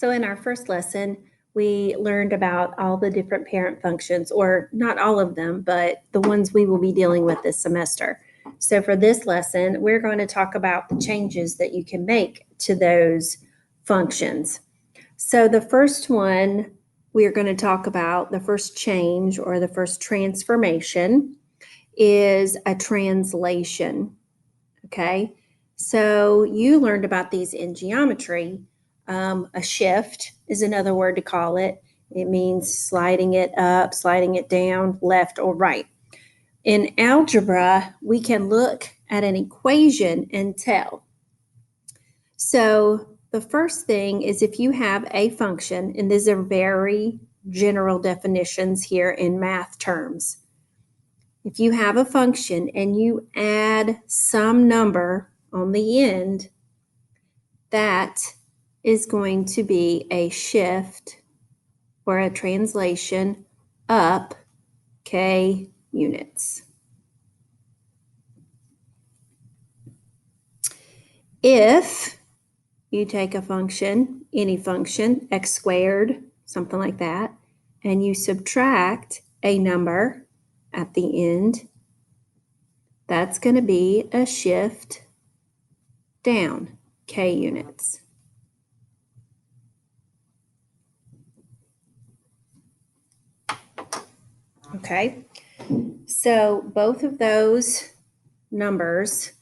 So in our first lesson, we learned about all the different parent functions, or not all of them, but the ones we will be dealing with this semester. So for this lesson, we're going to talk about the changes that you can make to those functions. So the first one we're going to talk about, the first change or the first transformation, is a translation. Okay, so you learned about these in geometry. A shift is another word to call it. It means sliding it up, sliding it down, left or right. In algebra, we can look at an equation and tell. So the first thing is if you have a function, and these are very general definitions here in math terms. If you have a function and you add some number on the end, that is going to be a shift or a translation up k units. If you take a function, any function, x squared, something like that, and you subtract a number at the end, that's going to be a shift down k units. Okay, so both of those numbers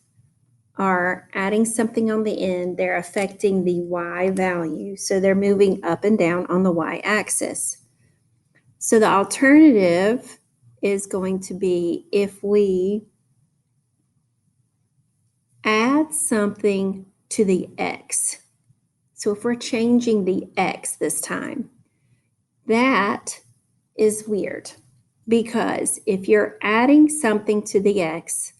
are adding something on the end. They're affecting the y value. So they're moving up and down on the y-axis. So the alternative is going to be if we add something to the x. So if we're changing the x this time, that is weird, because if you're adding something to the x,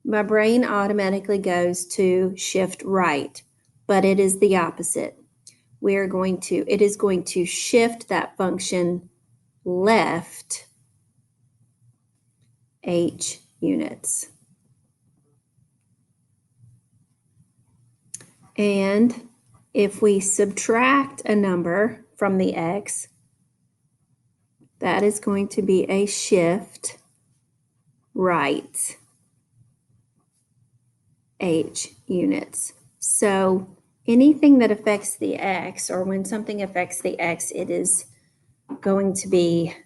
my brain automatically goes to shift right, but it is the opposite. It is going to shift that function left h units. And if we subtract a number from the x, that is going to be a shift right h units. So anything that affects the x, or when something affects the x, it is going to be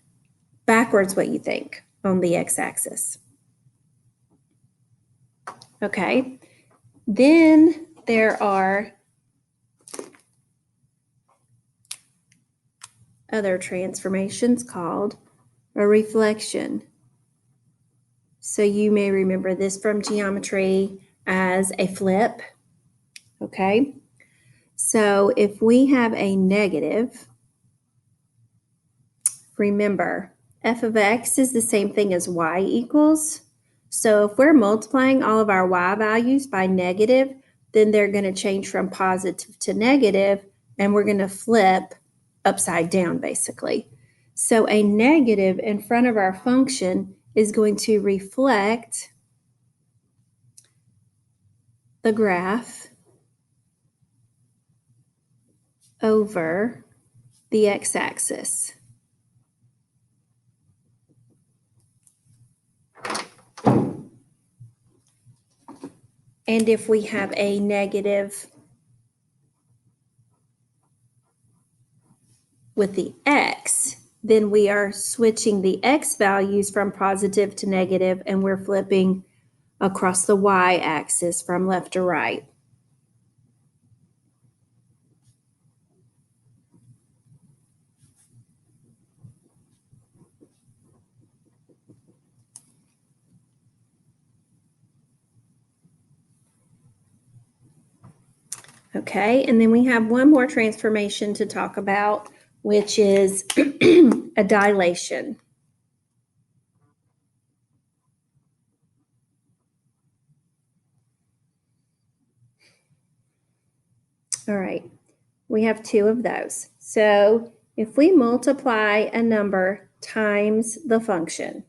backwards what you think on the x-axis. Okay, then there are other transformations called a reflection. So you may remember this from geometry as a flip. Okay, so if we have a negative, remember f of x is the same thing as y equals. So if we're multiplying all of our y values by negative, then they're going to change from positive to negative, and we're going to flip upside down basically. So a negative in front of our function is going to reflect the graph over the x-axis. And if we have a negative with the x, then we are switching the x values from positive to negative, and we're flipping across the y-axis from left to right. Okay, and then we have one more transformation to talk about, which is a dilation. All right, we have two of those. So if we multiply a number times the function,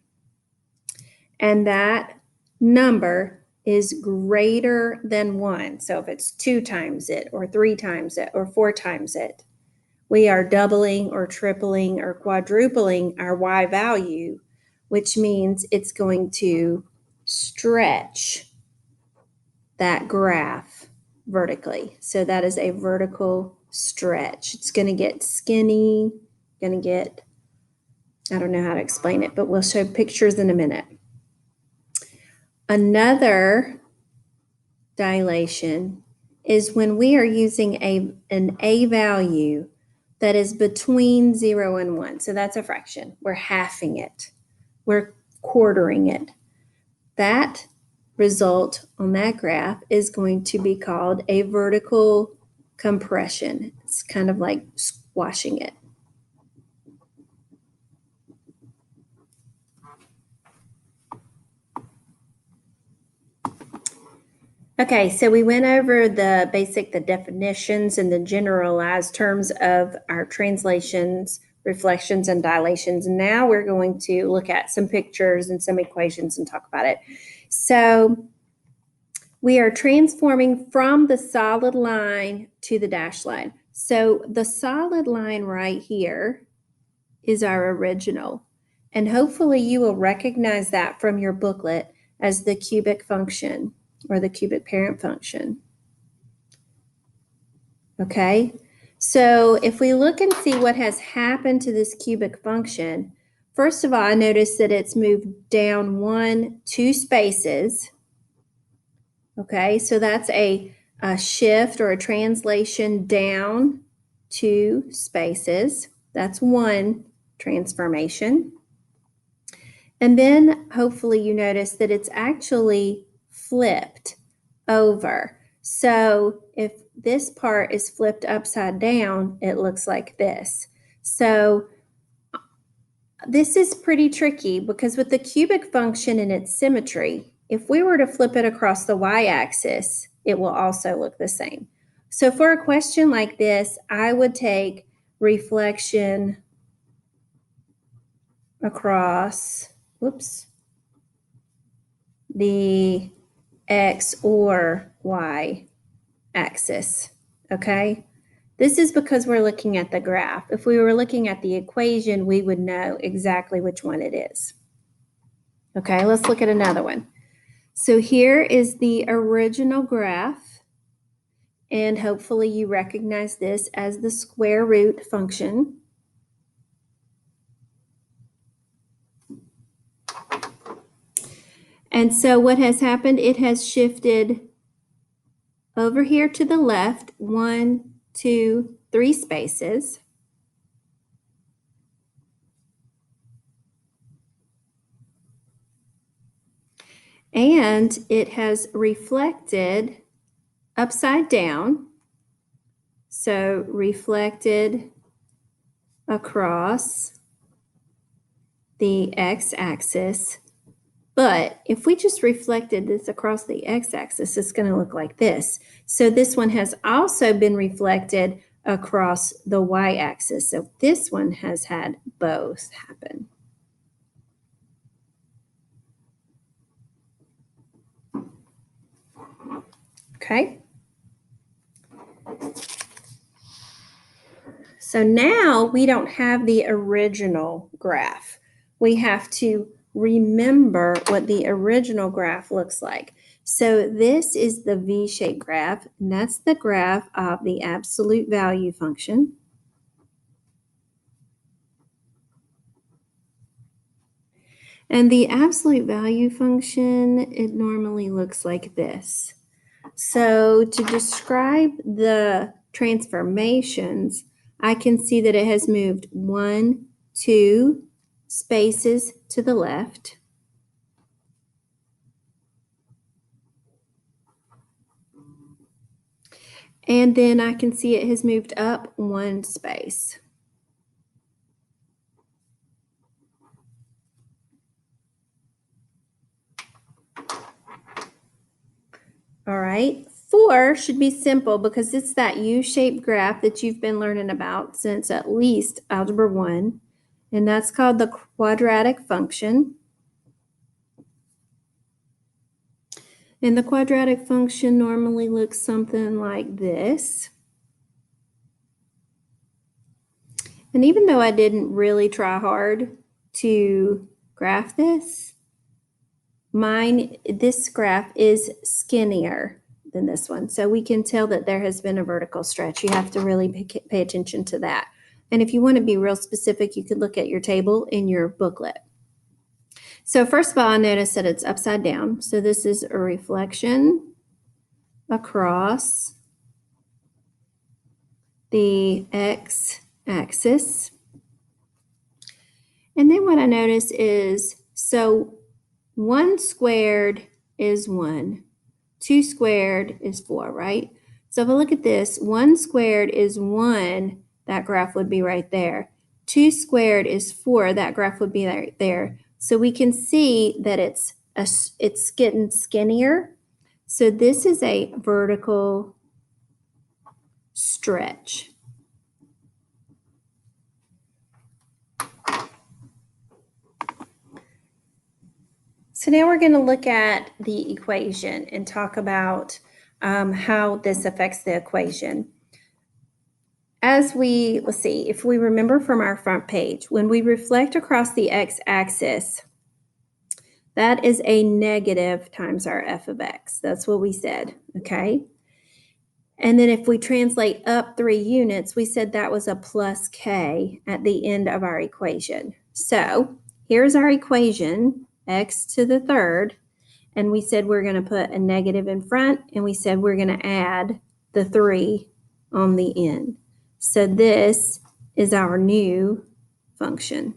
and that number is greater than 1, so if it's 2 times it, or 3 times it, or 4 times it, we are doubling or tripling or quadrupling our y value, which means it's going to stretch that graph vertically. So that is a vertical stretch. It's going to get skinny, going to get, I don't know how to explain it, but we'll show pictures in a minute. Another dilation is when we are using an a value that is between 0 and 1. So that's a fraction. We're halving it. We're quartering it. That result on that graph is going to be called a vertical compression. It's kind of like squashing it. Okay, so we went over the definitions and the generalized terms of our translations, reflections, and dilations. Now we're going to look at some pictures and some equations and talk about it. So we are transforming from the solid line to the dashed line. So the solid line right here is our original. And hopefully you will recognize that from your booklet as the cubic function or the cubic parent function. Okay, so if we look and see what has happened to this cubic function, first of all, I notice that it's moved down 2 spaces. Okay, so that's a shift or a translation down 2 spaces. That's one transformation. And then hopefully you notice that it's actually flipped over. So if this part is flipped upside down, it looks like this. So this is pretty tricky because with the cubic function and its symmetry, if we were to flip it across the y-axis, it will also look the same. So for a question like this, I would take reflection across, the x or y axis, okay? This is because we're looking at the graph. If we were looking at the equation, we would know exactly which one it is. Okay, let's look at another one. So here is the original graph, and hopefully you recognize this as the square root function. And so what has happened, it has shifted over here to the left 1, 2, 3 spaces. And it has reflected upside down. So reflected across the x-axis. But if we just reflected this across the x-axis, it's going to look like this. So this one has also been reflected across the y-axis. So this one has had both happen. Okay. So now we don't have the original graph. We have to remember what the original graph looks like. So this is the V-shaped graph, and that's the graph of the absolute value function. And the absolute value function, it normally looks like this. So to describe the transformations, I can see that it has moved 1, 2 spaces to the left. And then I can see it has moved up 1 space. All right, 4 should be simple because it's that U-shaped graph that you've been learning about since at least Algebra 1, and that's called the quadratic function. And the quadratic function normally looks something like this. And even though I didn't really try hard to graph this, this graph is skinnier than this one. So we can tell that there has been a vertical stretch. You have to really pay attention to that. And if you want to be real specific, you could look at your table in your booklet. So first of all, I notice that it's upside down. So this is a reflection across the x-axis. And then what I notice is, so 1 squared is 1. 2 squared is 4, right? So if I look at this, 1 squared is 1, that graph would be right there. 2 squared is 4, that graph would be right there. So we can see that it's getting skinnier. So this is a vertical stretch. So now we're going to look at the equation and talk about how this affects the equation. Let's see, if we remember from our front page, when we reflect across the x-axis, that is a negative times our f of x. That's what we said, okay? And then if we translate up 3 units, we said that was a plus k at the end of our equation. So here's our equation, x to the third, and we said we're going to put a negative in front, and we said we're going to add the 3 on the end. So this is our new function.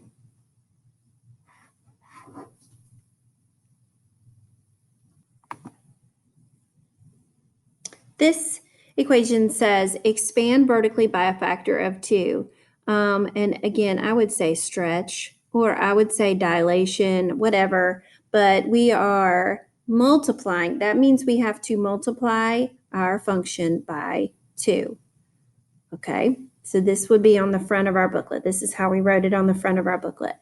This equation says expand vertically by a factor of 2. And again, I would say stretch, or I would say dilation, whatever, but we are multiplying. That means we have to multiply our function by 2. Okay, so this would be on the front of our booklet. This is how we wrote it on the front of our booklet.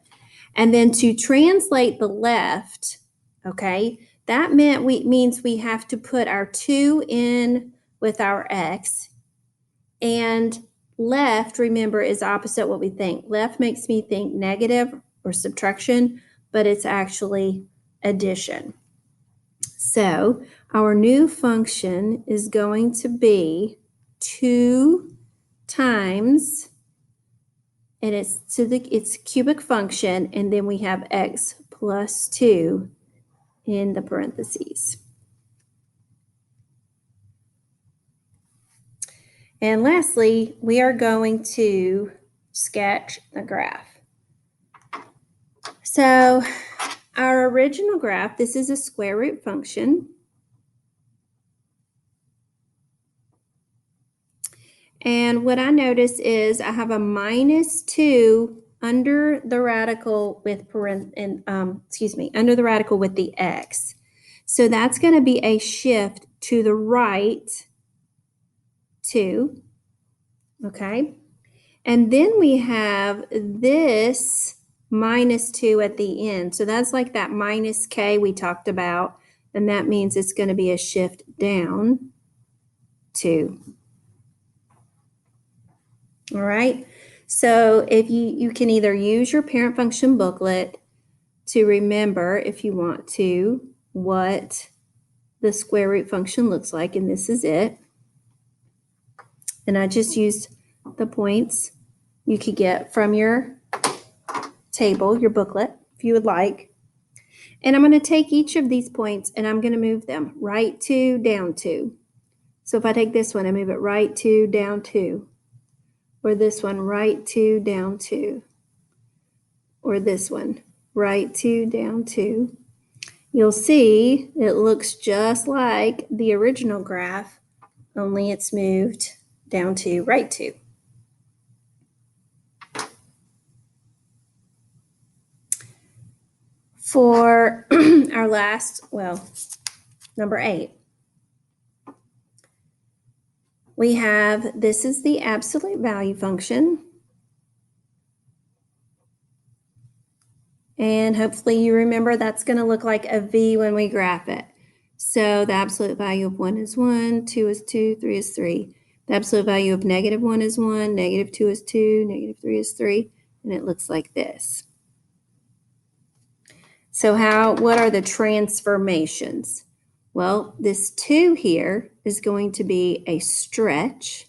And then to translate the left, okay, that means we have to put our 2 in with our x. And left, remember, is opposite what we think. Left makes me think negative or subtraction, but it's actually addition. So our new function is going to be 2 times, and it's cubic function, and then we have x plus 2 in the parentheses. And lastly, we are going to sketch the graph. So our original graph, this is a square root function. And what I notice is I have a minus 2 under the radical with under the radical with the x. So that's going to be a shift to the right 2. Okay. And then we have this minus 2 at the end. So that's like that minus k we talked about. And that means it's going to be a shift down 2. All right. So if you can either use your parent function booklet to remember, if you want to, what the square root function looks like, and this is it. And I just used the points you could get from your table, your booklet, if you would like. And I'm going to take each of these points and I'm going to move them right 2, down 2. So if I take this one, I move it right 2, down 2. Or this one, right 2, down 2. Or this one, right 2, down 2. You'll see it looks just like the original graph, only it's moved down 2, right 2. For our last, number 8, we have, this is the absolute value function. And hopefully you remember that's going to look like a V when we graph it. So the absolute value of 1 is 1, 2 is 2, 3 is 3. The absolute value of -1 is 1, -2 is 2, -3 is 3, and it looks like this. So what are the transformations? Well, this 2 here is going to be a stretch.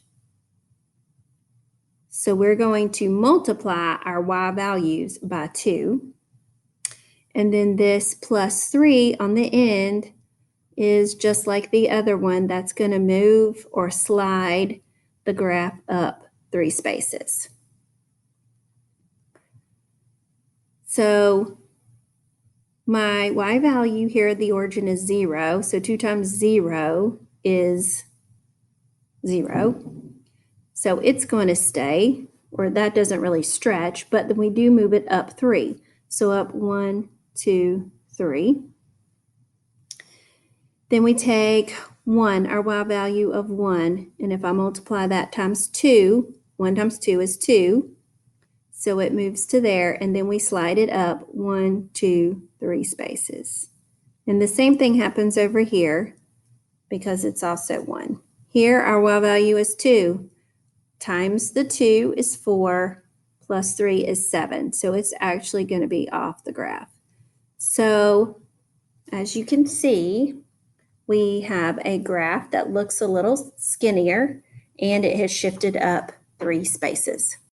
So we're going to multiply our y values by 2. And then this +3 on the end is just like the other one. That's going to move or slide the graph up 3 spaces. So my y value here at the origin is 0. So 2 times 0 is 0. So it's going to stay, or that doesn't really stretch, but then we do move it up 3. So up 1, 2, 3. Then we take 1, our y value of 1, and if I multiply that times 2, 1 times 2 is 2. So it moves to there, and then we slide it up 1, 2, 3 spaces. And the same thing happens over here because it's also 1. Here, our y value is 2. Times the 2 is 4, plus 3 is 7. So it's actually going to be off the graph. So as you can see, we have a graph that looks a little skinnier, and it has shifted up 3 spaces.